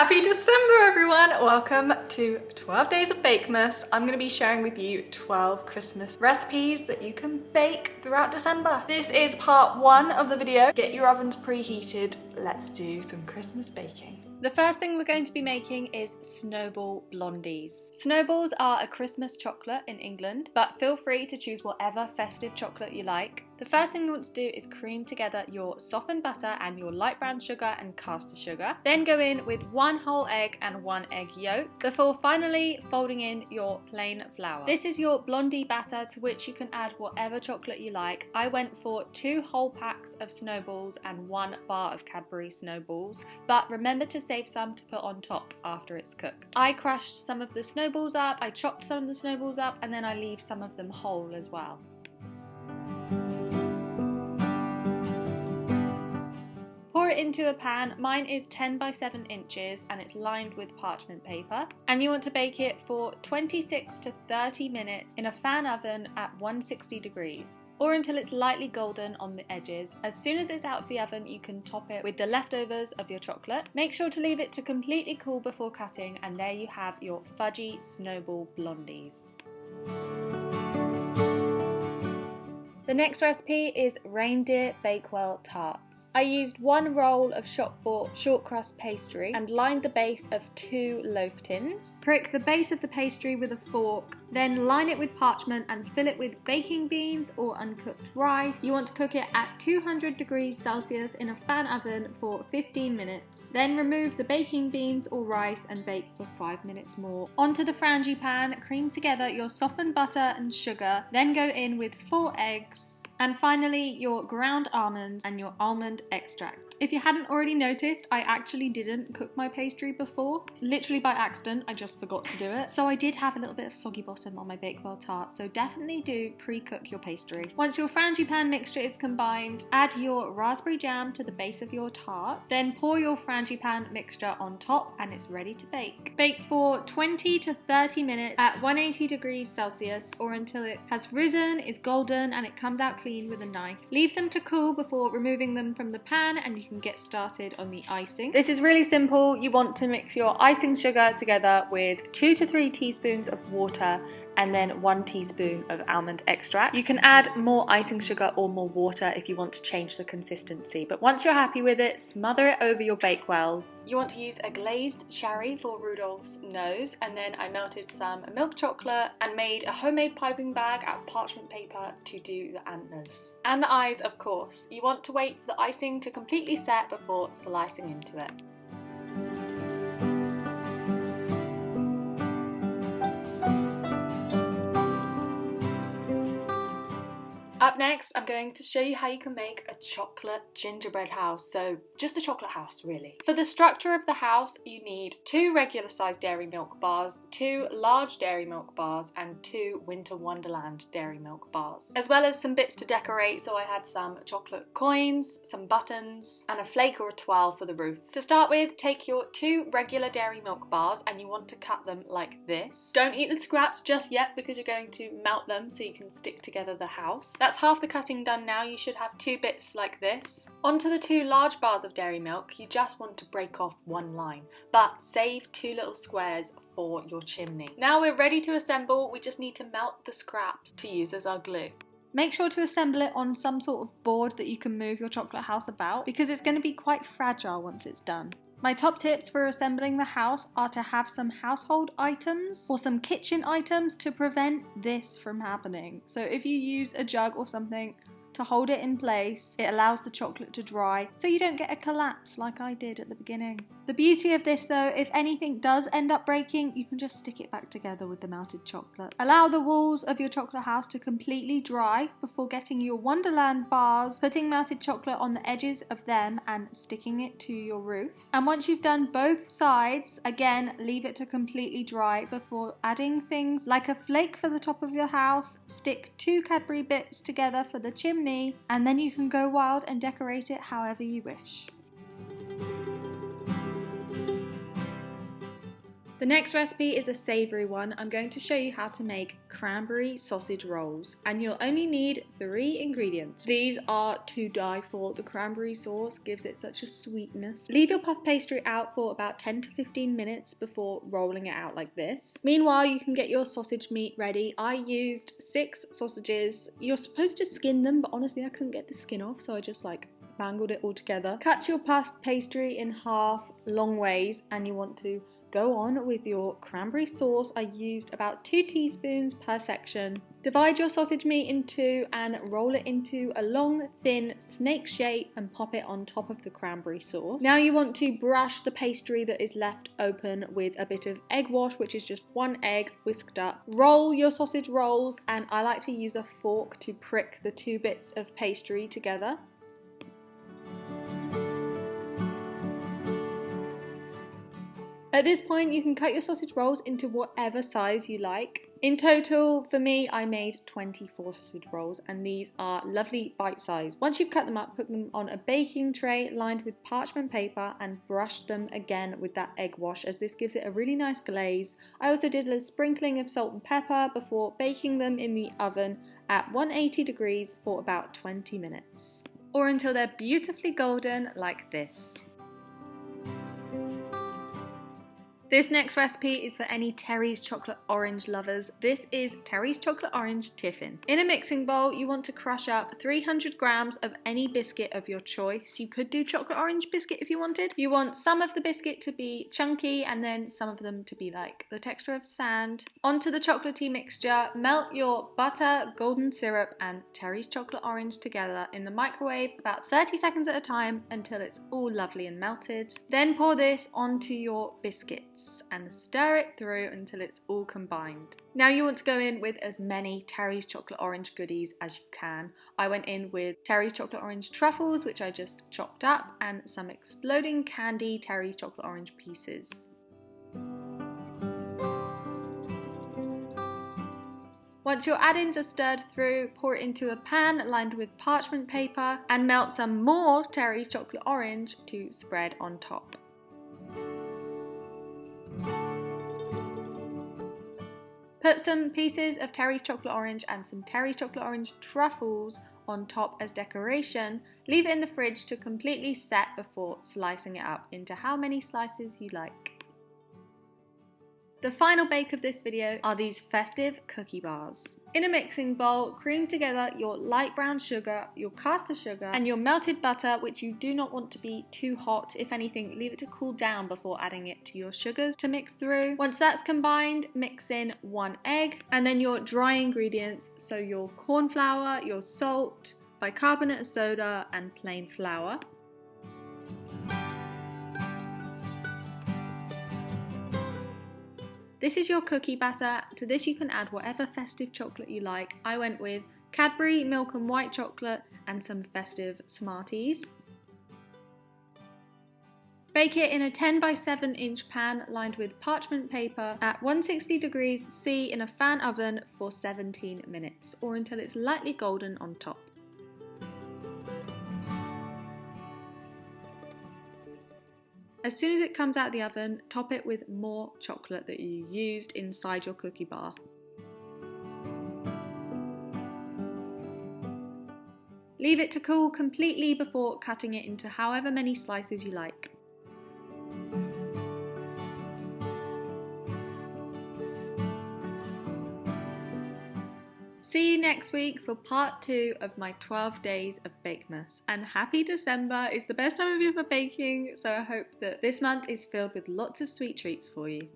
Happy December, everyone! Welcome to 12 Days of Bakemas. I'm going to be sharing with you 12 Christmas recipes that you can bake throughout December. This is part 1 of the video. Get your ovens preheated. Let's do some Christmas baking. The first thing we're going to be making is Snowball blondies. Snowballs are a Christmas chocolate in England, but feel free to choose whatever festive chocolate you like. The first thing you want to do is cream together your softened butter and your light brown sugar and caster sugar. Then go in with 1 whole egg and 1 egg yolk before finally folding in your plain flour. This is your blondie batter, to which you can add whatever chocolate you like. I went for 2 whole packs of Snowballs and 1 bar of Cadbury Snowballs, but remember to save some to put on top after it's cooked. I crushed some of the Snowballs up, I chopped some of the Snowballs up, and then I leave some of them whole as well. Pour it into a pan. Mine is 10 by 7 inches and it's lined with parchment paper. And you want to bake it for 26 to 30 minutes in a fan oven at 160 degrees, or until it's lightly golden on the edges. As soon as it's out of the oven, you can top it with the leftovers of your chocolate. Make sure to leave it to completely cool before cutting, and there you have your fudgy Snowball blondies. The next recipe is Reindeer Bakewell tarts. I used 1 roll of shop-bought shortcrust pastry and lined the base of 2 loaf tins. Prick the base of the pastry with a fork, then line it with parchment and fill it with baking beans or uncooked rice. You want to cook it at 200 degrees Celsius in a fan oven for 15 minutes. Then remove the baking beans or rice and bake for 5 minutes more. Onto the frangipane, cream together your softened butter and sugar, then go in with 4 eggs, and finally your ground almonds and your almond extract. If you hadn't already noticed, I actually didn't cook my pastry before. Literally by accident, I just forgot to do it. So I did have a little bit of soggy bottom on my Bakewell tart, so definitely do pre-cook your pastry. Once your frangipane mixture is combined, add your raspberry jam to the base of your tart, then pour your frangipane mixture on top and it's ready to bake. Bake for 20 to 30 minutes at 180 degrees Celsius, or until it has risen, is golden, and it comes out clean with a knife. Leave them to cool before removing them from the pan, and you can get started on the icing. This is really simple. You want to mix your icing sugar together with 2 to 3 teaspoons of water and then 1 teaspoon of almond extract. You can add more icing sugar or more water if you want to change the consistency, but once you're happy with it, smother it over your Bakewells. You want to use a glazed cherry for Rudolph's nose, and then I melted some milk chocolate and made a homemade piping bag out of parchment paper to do the antlers. And the eyes, of course. You want to wait for the icing to completely set before slicing into it. Up next, I'm going to show you how you can make a chocolate gingerbread house, so just a chocolate house really. For the structure of the house, you need 2 regular sized dairy milk bars, 2 large dairy milk bars, and 2 Winter Wonderland dairy milk bars, as well as some bits to decorate. So I had some chocolate coins, some buttons, and a flake or a twirl for the roof. To start with, take your 2 regular dairy milk bars and you want to cut them like this. Don't eat the scraps just yet because you're going to melt them so you can stick together the house. That's half the cutting done now. You should have 2 bits like this. Onto the 2 large bars of dairy milk, you just want to break off 1 line, but save 2 little squares for your chimney. Now we're ready to assemble. We just need to melt the scraps to use as our glue. Make sure to assemble it on some sort of board that you can move your chocolate house about, because it's going to be quite fragile once it's done. My top tips for assembling the house are to have some household items or some kitchen items to prevent this from happening. So if you use a jug or something to hold it in place, it allows the chocolate to dry so you don't get a collapse like I did at the beginning. The beauty of this though, if anything does end up breaking, you can just stick it back together with the melted chocolate. Allow the walls of your chocolate house to completely dry before getting your Wonderland bars, putting melted chocolate on the edges of them and sticking it to your roof. And once you've done both sides, again, leave it to completely dry before adding things like a flake for the top of your house, stick 2 Cadbury bits together for the chimney, and then you can go wild and decorate it however you wish. The next recipe is a savoury one. I'm going to show you how to make cranberry sausage rolls, and you'll only need 3 ingredients. These are to die for. The cranberry sauce gives it such a sweetness. Leave your puff pastry out for about 10 to 15 minutes before rolling it out like this. Meanwhile, you can get your sausage meat ready. I used 6 sausages. You're supposed to skin them, but honestly I couldn't get the skin off, so I just mangled it all together. Cut your puff pastry in half long ways, and you want to go on with your cranberry sauce. I used about 2 teaspoons per section. Divide your sausage meat in 2 and roll it into a long, thin snake shape and pop it on top of the cranberry sauce. Now you want to brush the pastry that is left open with a bit of egg wash, which is just 1 egg whisked up. Roll your sausage rolls, and I like to use a fork to prick the 2 bits of pastry together. At this point, you can cut your sausage rolls into whatever size you like. In total, for me, I made 24 sausage rolls, and these are lovely bite-sized. Once you've cut them up, put them on a baking tray lined with parchment paper and brush them again with that egg wash, as this gives it a really nice glaze. I also did a sprinkling of salt and pepper before baking them in the oven at 180 degrees for about 20 minutes, or until they're beautifully golden like this. This next recipe is for any Terry's chocolate orange lovers. This is Terry's chocolate orange tiffin. In a mixing bowl, you want to crush up 300 grams of any biscuit of your choice. You could do chocolate orange biscuit if you wanted. You want some of the biscuit to be chunky and then some of them to be like the texture of sand. Onto the chocolatey mixture, melt your butter, golden syrup and Terry's chocolate orange together in the microwave about 30 seconds at a time until it's all lovely and melted. Then pour this onto your biscuits and stir it through until it's all combined. Now you want to go in with as many Terry's chocolate orange goodies as you can. I went in with Terry's chocolate orange truffles, which I just chopped up, and some exploding candy Terry's chocolate orange pieces. Once your add-ins are stirred through, pour it into a pan lined with parchment paper and melt some more Terry's chocolate orange to spread on top. Put some pieces of Terry's chocolate orange and some Terry's chocolate orange truffles on top as decoration. Leave it in the fridge to completely set before slicing it up into how many slices you like. The final bake of this video are these Festive cookie bars. In a mixing bowl, cream together your light brown sugar, your caster sugar, and your melted butter, which you do not want to be too hot. If anything, leave it to cool down before adding it to your sugars to mix through. Once that's combined, mix in 1 egg, and then your dry ingredients, so your corn flour, your salt, bicarbonate of soda, and plain flour. This is your cookie batter. To this you can add whatever Festive chocolate you like. I went with Cadbury milk and white chocolate and some Festive Smarties. Bake it in a 10 by 7 inch pan lined with parchment paper at 160 degrees C in a fan oven for 17 minutes, or until it's lightly golden on top. As soon as it comes out of the oven, top it with more chocolate that you used inside your cookie bar. Leave it to cool completely before cutting it into however many slices you like. See you next week for part 2 of my 12 days of Bakemas. And happy December! It's the best time of year for baking, so I hope that this month is filled with lots of sweet treats for you.